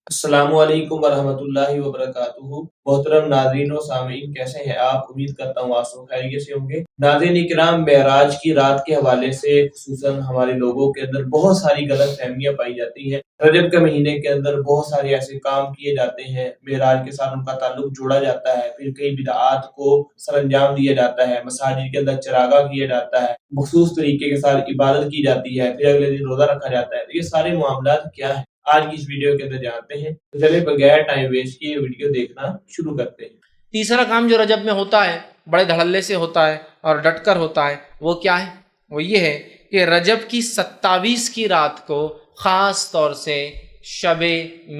السلام علیکم ورحمۃ اللہ وبرکاتہ۔ محترم ناظرین و سامعین، کیسے ہیں آپ؟ امید کرتا ہوں آپ سب خیریت سے ہوں گے۔ ناظرین اکرام، معراج کی رات کے حوالے سے خصوصاً ہمارے لوگوں کے اندر بہت ساری غلط فہمیاں پائی جاتی ہیں۔ رجب کے مہینے کے اندر بہت سارے ایسے کام کیے جاتے ہیں، معراج کے ساتھ ان کا تعلق جوڑا جاتا ہے، پھر کئی بدعات کو سر انجام دیا جاتا ہے، مساجد کے اندر چراغاں کیا جاتا ہے، مخصوص طریقے کے ساتھ عبادت کی جاتی ہے، پھر اگلے دن روزہ رکھا جاتا ہے۔ تو یہ سارے معاملات کیا ہیں، آج کی اس ویڈیو کے اندر جانتے ہیں۔ تو چلے بغیر ٹائم ویسٹ کیے ویڈیو دیکھنا شروع کرتے ہیں۔ تیسرا کام جو رجب میں ہوتا ہے، بڑے دھڑلے سے ہوتا ہے اور ڈٹ کر ہوتا ہے، وہ کیا ہے؟ وہ یہ ہے کہ رجب کی 27 کی رات کو خاص طور سے شب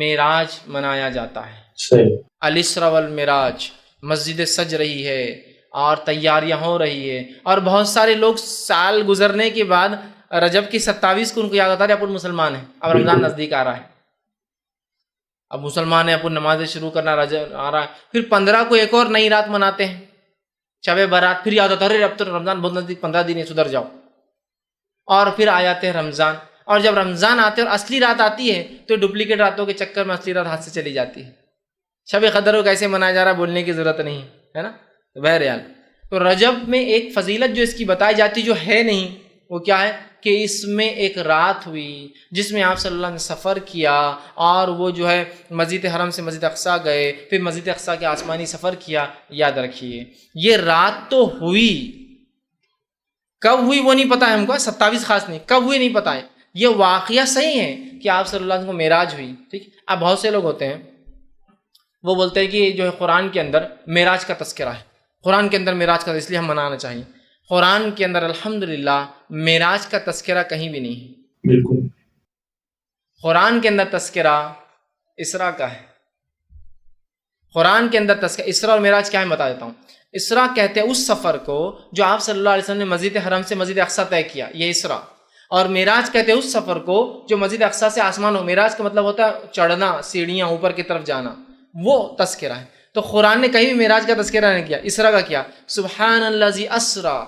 معراج منایا جاتا ہے۔ الاسراء والمعراج، مسجد سج رہی ہے اور تیاریاں ہو رہی ہے، اور بہت سارے لوگ سال گزرنے کے بعد رجب کی 27 کو ان کو یاد آتا ہے اپن مسلمان ہیں، اب رمضان نزدیک آ رہا ہے، اب مسلمان ہیں، اپن نمازیں شروع کرنا رجب آ رہا ہے، پھر 15 کو ایک اور نئی رات مناتے ہیں، شب برات، پھر یاد آتا ہے اب تو رمضان بہت نزدیک، 15 دن ہے، سدھر جاؤ، اور پھر آ جاتے ہیں رمضان، اور جب رمضان آتے ہیں اور اصلی رات آتی ہے تو ڈپلیکیٹ راتوں کے چکر میں اصلی رات ہاتھ سے چلی جاتی ہے۔ شب قدر کو کیسے منایا جا رہا ہے بولنے کی ضرورت نہیں ہے نا۔ بہرحال تو رجب میں ایک فضیلت جو اس کی بتائی جاتی جو ہے نہیں، وہ کیا ہے کہ اس میں ایک رات ہوئی جس میں آپ صلی اللہ علیہ وسلم نے سفر کیا، اور وہ جو ہے مسجد حرم سے مسجد اقصیٰ گئے، پھر مسجد اقصیٰ کے آسمانی سفر کیا۔ یاد رکھیے یہ رات تو ہوئی، کب ہوئی وہ نہیں پتا ہے ہم کو، 27 خاص نہیں، کب ہوئی نہیں پتا ہے۔ یہ واقعہ صحیح ہے کہ آپ صلی اللہ علیہ وسلم کو معراج ہوئی، ٹھیک۔ اب بہت سے لوگ ہوتے ہیں وہ بولتے ہیں کہ جو ہے قرآن کے اندر معراج کا تذکرہ ہے، قرآن کے اندر معراج کا، اس لیے ہم منانا چاہیے۔ قرآن کے اندر الحمدللہ معراج کا تذکرہ کہیں بھی نہیں ہے، بالکل۔ قرآن کے اندر تذکرہ اسراء کا ہے، قرآن کے اندر تذکرہ اسراء اور معراج کیا ہے بتا دیتا ہوں۔ اسراء کہتے ہیں اس سفر کو جو آپ صلی اللہ علیہ وسلم نے مسجد حرم سے مسجد اقصیٰ طے کیا، یہ اسراء، اور معراج کہتے ہیں اس سفر کو جو مسجد اقصیٰ سے آسمان ہو۔ معراج کا مطلب ہوتا ہے چڑھنا، سیڑھیاں اوپر کی طرف جانا، وہ تذکرہ ہے۔ تو قرآن نے کہیں بھی معراج کا تذکرہ نہیں کیا، اسراء کا کیا۔ سبحان الذی اسریٰ،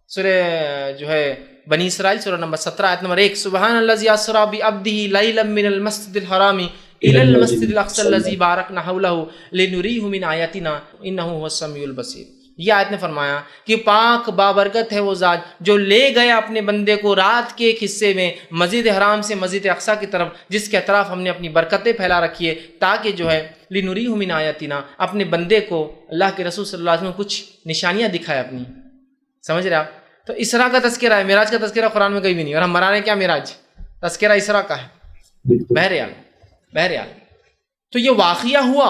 سورہ جو ہے بنی اسرائیل سورہ نمبر 17 آیت نمبر 1، سبحان الذی اسریٰ بعبدہ لیلا من المسجد الحرام الی المسجد الاقصی الذی بارکنا حولہ لنریہ من آیاتنا انہ هو السمیع البصیر۔ یہ آیت نے فرمایا کہ پاک بابرکت ہے وہ ذات جو لے گیا اپنے بندے کو رات کے ایک حصے میں مسجد حرام سے مسجد اقصیٰ کی طرف، جس کے اطراف ہم نے اپنی برکتیں پھیلا رکھی ہے، تاکہ جو ہے لنریہ من آیاتنا، اپنے بندے کو اللہ کے رسول صلی اللہ علیہ وسلم کچھ نشانیاں دکھائے اپنی، سمجھ رہے آپ؟ تو اسراء کا تذکرہ ہے، معراج کا تذکرہ قرآن میں کہیں بھی نہیں، اور ہم منا رہے ہیں کیا معراج، تذکرہ اسراء کا ہے۔ بہرحال تو یہ واقعہ ہوا،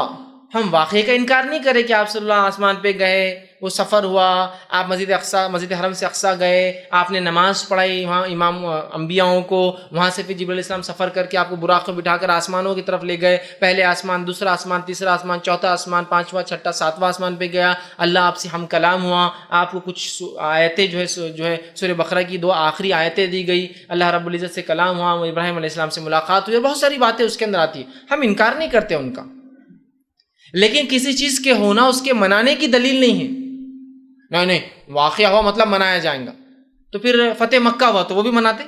ہم واقعے کا انکار نہیں کریں کہ آپ صلی اللہ آسمان پہ گئے، وہ سفر ہوا، آپ مسجد اقصیٰ مسجد حرم سے اقصیٰ گئے، آپ نے نماز پڑھائی وہاں امام انبیاؤں کو، وہاں سے پھر جبرائیل علیہ السلام سفر کر کے آپ کو براق میں بٹھا کر آسمانوں کی طرف لے گئے، پہلے آسمان، دوسرا آسمان، تیسرا آسمان، چوتھا آسمان، پانچواں، چھٹا، ساتواں آسمان پہ گیا، اللہ آپ سے ہم کلام ہوا، آپ کو کچھ آیتیں جو ہے سورہ بقرہ کی 2 آخری آیتیں دی گئی، اللہ رب العزت سے کلام ہوا، ابراہیم علیہ السلام سے ملاقات ہوئی، بہت ساری باتیں اس کے اندر آتی ہیں، ہم انکار نہیں کرتے ان کا، لیکن کسی چیز کے ہونا اس کے منانے کی دلیل نہیں ہے۔ نہیں واقعہ ہوا مطلب منایا جائیں گا، تو پھر فتح مکہ ہوا تو وہ بھی مناتے،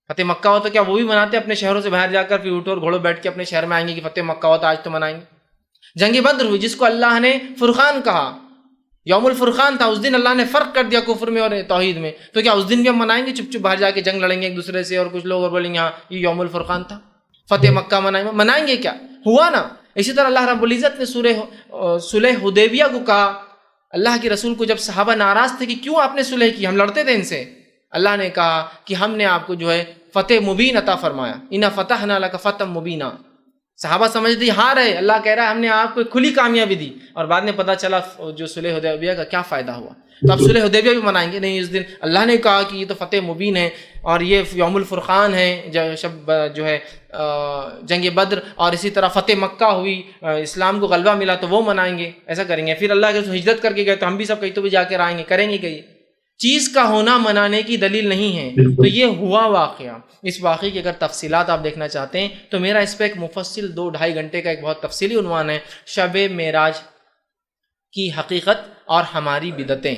فتح مکہ ہوا تو کیا وہ بھی مناتے؟ اپنے شہروں سے باہر جا کر پھر اونٹوں اور گھوڑوں بیٹھ کے اپنے شہر میں آئیں گے کہ فتح مکہ ہوا تو آج تو منائیں گے۔ جنگ بدر ہوئی جس کو اللہ نے فرقان کہا، یوم الفرقان تھا، اس دن اللہ نے فرق کر دیا کفر میں اور توحید میں، تو کیا اس دن بھی ہم منائیں گے؟ چپ باہر جا کے جنگ لڑیں گے ایک دوسرے سے، اور کچھ لوگ اور بولیں گے ہاں یہ یوم الفرقان تھا، فتح مکہ منائیں گے کیا؟ ہوا نا۔ اسی طرح اللہ رب العزت نے صلح حدیبیہ کو کہا، اللہ کے رسول کو جب صحابہ ناراض تھے کہ کیوں آپ نے صلح کی، ہم لڑتے تھے ان سے، اللہ نے کہا کہ ہم نے آپ کو جو ہے فتح مبین عطا فرمایا، انا فتحنا لک فتحا مبینا۔ صحابہ سمجھتے ہار ہے، اللہ کہہ رہا ہے ہم نے آپ کو کھلی کامیابی دی، اور بعد میں پتہ چلا جو صلح حدیبیہ کا کیا فائدہ ہوا۔ تو اب صلح حدیبیہ بھی منائیں گے نہیں، اس دن اللہ نے کہا کہ یہ تو فتح مبین ہے، اور یہ یوم الفرقان ہے، شب جو ہے جنگ بدر، اور اسی طرح فتح مکہ ہوئی، اسلام کو غلبہ ملا تو وہ منائیں گے، ایسا کریں گے۔ پھر اللہ کے ہجرت کر کے گئے تو ہم بھی سب کہیں تو بھی جا کے آئیں گے، کریں گے کہ چیز کا ہونا منانے کی دلیل نہیں ہے۔ تو یہ ہوا واقعہ، اس واقعے کی اگر تفصیلات آپ دیکھنا چاہتے ہیں تو میرا اس پہ ایک مفصل 2-2.5 گھنٹے کا ایک بہت تفصیلی عنوان ہے، شب معراج کی حقیقت اور ہماری بدعتیں،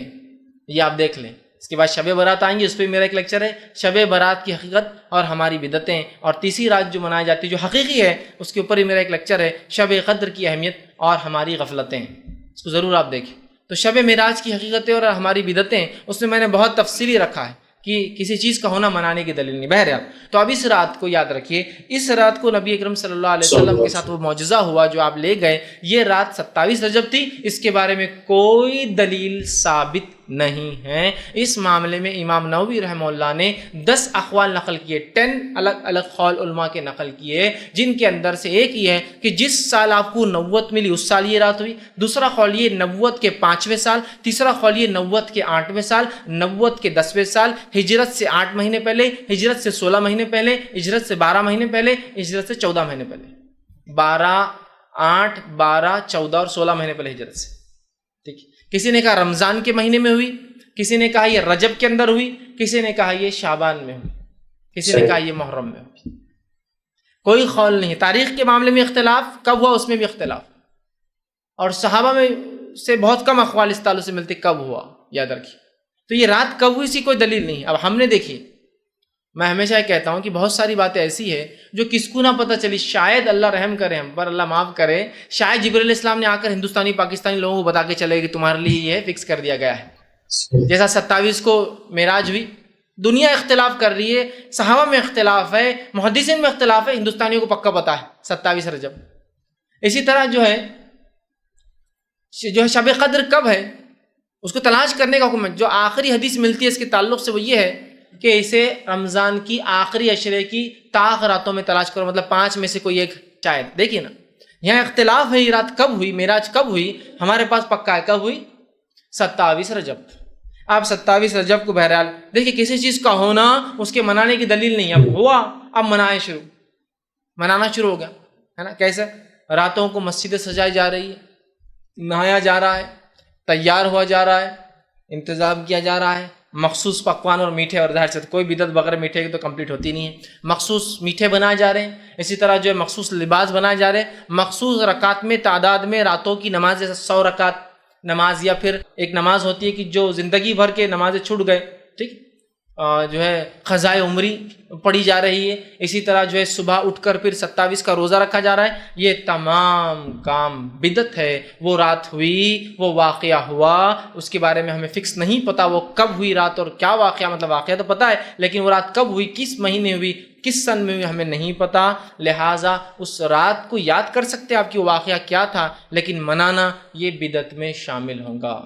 یہ آپ دیکھ لیں، اس کے بعد شب برات آئیں گے، اس پہ میرا ایک لیکچر ہے، شب برات کی حقیقت اور ہماری بدعتیں، اور تیسری رات جو منائی جاتی ہے جو حقیقی ہے اس کے اوپر ہی میرا ایک لیکچر ہے، شب قدر کی اہمیت اور ہماری غفلتیں، اس کو ضرور آپ دیکھیں۔ تو شب معراج کی حقیقتیں اور ہماری بدعتیں اس میں نے بہت تفصیلی رکھا ہے کہ کسی چیز کا ہونا منانے کی دلیل نہیں۔ بہرحال تو اب اس رات کو یاد رکھیے، اس رات کو نبی اکرم صلی اللہ علیہ وسلم کے ساتھ وہ معجزہ ہوا جو آپ لے گئے، یہ رات 27 رجب تھی، اس کے بارے میں کوئی دلیل ثابت نہیں ہے۔ اس معاملے میں امام نووی رحمہ اللہ نے 10 اقوال نقل کیے، 10 الگ الگ قول علماء کے نقل کیے، جن کے اندر سے ایک یہ ہے کہ جس سال آپ کو نبوت ملی اس سال یہ رات ہوئی، دوسرا قول یہ نبوت کے 5ویں سال، تیسرا قول یہ نبوت کے 8ویں سال، نبوت کے 10ویں سال، ہجرت سے 8 مہینے پہلے، ہجرت سے 16 مہینے پہلے، ہجرت سے 12 مہینے پہلے، ہجرت سے 14 مہینے پہلے، 8 12 14 اور 16 مہینے پہلے ہجرت سے، ٹھیک ہے۔ کسی نے کہا رمضان کے مہینے میں ہوئی، کسی نے کہا یہ رجب کے اندر ہوئی، کسی نے کہا یہ شعبان میں ہوئی، کسی نے کہا یہ محرم میں ہوئی، کوئی قول نہیں۔ تاریخ کے معاملے میں اختلاف کب ہوا اس میں بھی اختلاف، اور صحابہ میں سے بہت کم اقوال اس تعلق سے ملتے کب ہوا، یاد رکھیے۔ تو یہ رات کب ہوئی اسی کوئی دلیل نہیں۔ اب ہم نے دیکھی، میں ہمیشہ یہ کہتا ہوں کہ بہت ساری باتیں ایسی ہے جو کس کو نہ پتہ چلی، شاید اللہ رحم کرے ہم پر، اللہ معاف کرے، شاید جبرائیل علیہ السلام نے آ کر ہندوستانی پاکستانی لوگوں کو بتا کے چلے کہ تمہارے لیے یہ فکس کر دیا گیا ہے۔ جیسا 27 کو معراج ہوئی، دنیا اختلاف کر رہی ہے، صحابہ میں اختلاف ہے، محدثین میں اختلاف ہے، ہندوستانیوں کو پکا پتہ ہے 27 رجب۔ اسی طرح جو ہے شب قدر کب ہے اس کو تلاش کرنے کا حکم ہے۔ جو آخری حدیث ملتی ہے اس کے تعلق سے وہ یہ ہے کہ اسے رمضان کی آخری عشرے کی طاق راتوں میں تلاش کرو، مطلب 5 میں سے کوئی ایک شاید۔ دیکھیے نا، یہاں اختلاف ہے، یہ رات کب ہوئی، معراج کب ہوئی، ہمارے پاس پکا ہے کب ہوئی، 27 رجب۔ اب 27 رجب کو بہرحال دیکھیے کسی چیز کا ہونا اس کے منانے کی دلیل نہیں، اب ہوا اب منانا شروع ہو گیا ہے نا۔ کیسے؟ راتوں کو مسجدیں سجائی جا رہی ہے، نہایا جا رہا ہے، تیار ہوا جا رہا ہے، انتظام کیا جا رہا ہے، مخصوص پکوان اور میٹھے، اور ظاہر سے کوئی بدعت بغیر میٹھے کی تو کمپلیٹ ہوتی نہیں ہے، مخصوص میٹھے بنائے جا رہے ہیں، اسی طرح جو ہے مخصوص لباس بنائے جا رہے ہیں، مخصوص رکعت میں تعداد میں راتوں کی نماز، جیسے 100 رکعت نماز، یا پھر ایک نماز ہوتی ہے کہ جو زندگی بھر کے نمازیں چھوٹ گئے، ٹھیک، جو ہے قضائے عمری پڑھی جا رہی ہے، اسی طرح جو ہے صبح اٹھ کر پھر 27 کا روزہ رکھا جا رہا ہے، یہ تمام کام بدعت ہے۔ وہ رات ہوئی، وہ واقعہ ہوا، اس کے بارے میں ہمیں فکس نہیں پتا وہ کب ہوئی رات اور کیا واقعہ، مطلب واقعہ تو پتا ہے لیکن وہ رات کب ہوئی، کس مہینے ہوئی، کس سن میں ہوئی، ہمیں نہیں پتا۔ لہٰذا اس رات کو یاد کر سکتے آپ کہ وہ واقعہ کیا تھا، لیکن منانا یہ بدعت میں شامل ہوگا۔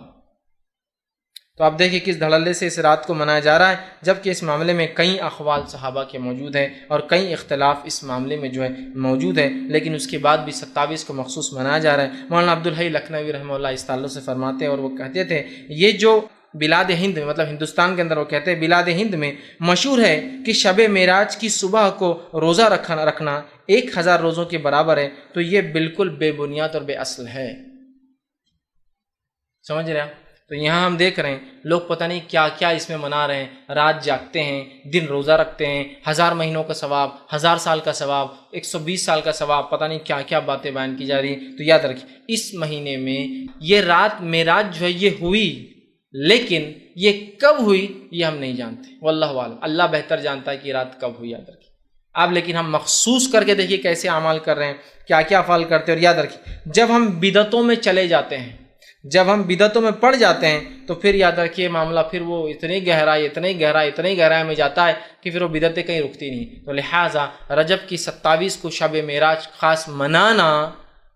تو آپ دیکھیں کس دھڑلے سے اس رات کو منایا جا رہا ہے، جبکہ اس معاملے میں کئی اقوال صحابہ کے موجود ہیں اور کئی اختلاف اس معاملے میں جو ہے موجود ہے، لیکن اس کے بعد بھی 27 کو مخصوص منایا جا رہا ہے۔ مولانا عبدالحی لکھنوی رحمہ اللہ اس تعلق سے فرماتے ہیں، اور وہ کہتے تھے یہ جو بلاد ہند میں، مطلب ہندوستان کے اندر، وہ کہتے ہیں بلاد ہند میں مشہور ہے کہ شب معراج کی صبح کو روزہ رکھنا 1000 روزوں کے برابر ہے، تو یہ بالکل بے بنیاد اور بے اصل ہے۔ سمجھ رہے ہیں؟ تو یہاں ہم دیکھ رہے ہیں لوگ پتہ نہیں کیا کیا اس میں منا رہے ہیں، رات جاگتے ہیں، دن روزہ رکھتے ہیں، 1000 مہینوں کا ثواب، 1000 سال کا ثواب، 120 سال کا ثواب، پتہ نہیں کیا کیا باتیں بیان کی جا رہی ہیں۔ تو یاد رکھیں اس مہینے میں یہ رات معراج جو ہے یہ ہوئی، لیکن یہ کب ہوئی یہ ہم نہیں جانتے، واللہ عالم، اللہ بہتر جانتا ہے کہ یہ رات کب ہوئی۔ یاد رکھیں آپ، لیکن ہم مخصوص کر کے دیکھیے کیسے اعمال کر رہے ہیں، کیا کیا افعال کرتے ہیں۔ اور یاد رکھیں جب ہم بدعتوں میں چلے جاتے ہیں، جب ہم بدعتوں میں پڑ جاتے ہیں تو پھر یاد رکھیے معاملہ پھر وہ اتنی گہرائی میں جاتا ہے کہ پھر وہ بدعتیں کہیں رکتی نہیں۔ تو لہٰذا رجب کی 27 کو شب معراج خاص منانا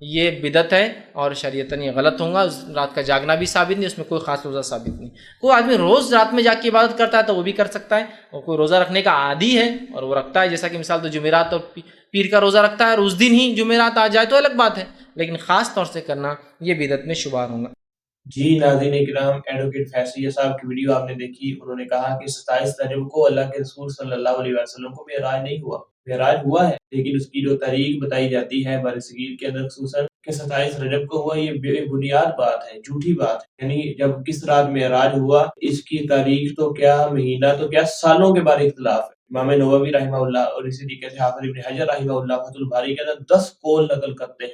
یہ بدعت ہے اور شریعتاً یہ غلط ہوگا۔ اس رات کا جاگنا بھی ثابت نہیں، اس میں کوئی خاص روزہ ثابت نہیں۔ کوئی آدمی روز رات میں جاگ کے عبادت کرتا ہے تو وہ بھی کر سکتا ہے، اور کوئی روزہ رکھنے کا عادی ہے اور وہ رکھتا ہے، جیسا کہ مثال تو جمعرات اور پیر کا روزہ رکھتا ہے اور اس دن ہی جمعرات آ جائے تو الگ بات ہے، لیکن خاص طور سے کرنا یہ بدعت میں شمار ہوگا۔ جی ناظرین اکرام، ایڈوکیٹ فیصلیہ صاحب کی ویڈیو آپ نے دیکھی، انہوں نے کہا کہ 27 رجب کو اللہ کے رسول صلی اللہ علیہ وسلم کو معراج نہیں ہوا، معراج ہوا ہے، لیکن اس کی جو تاریخ بتائی جاتی ہے برصغیر کے اندر خصوصاً کہ 27 رجب کو ہوا، یہ بے بنیاد بات ہے، جھوٹی بات ہے۔ یعنی جب کس رات معراج ہوا، اس کی تاریخ تو کیا، مہینہ تو کیا، سالوں کے بارے اختلاف ہے۔ امام نووی رحمہ اللہ اور اسی طریقے سے حافظ ابن حجر رحمہ اللہ فتح الباری کے اندر 10 قول نقل کرتے ہیں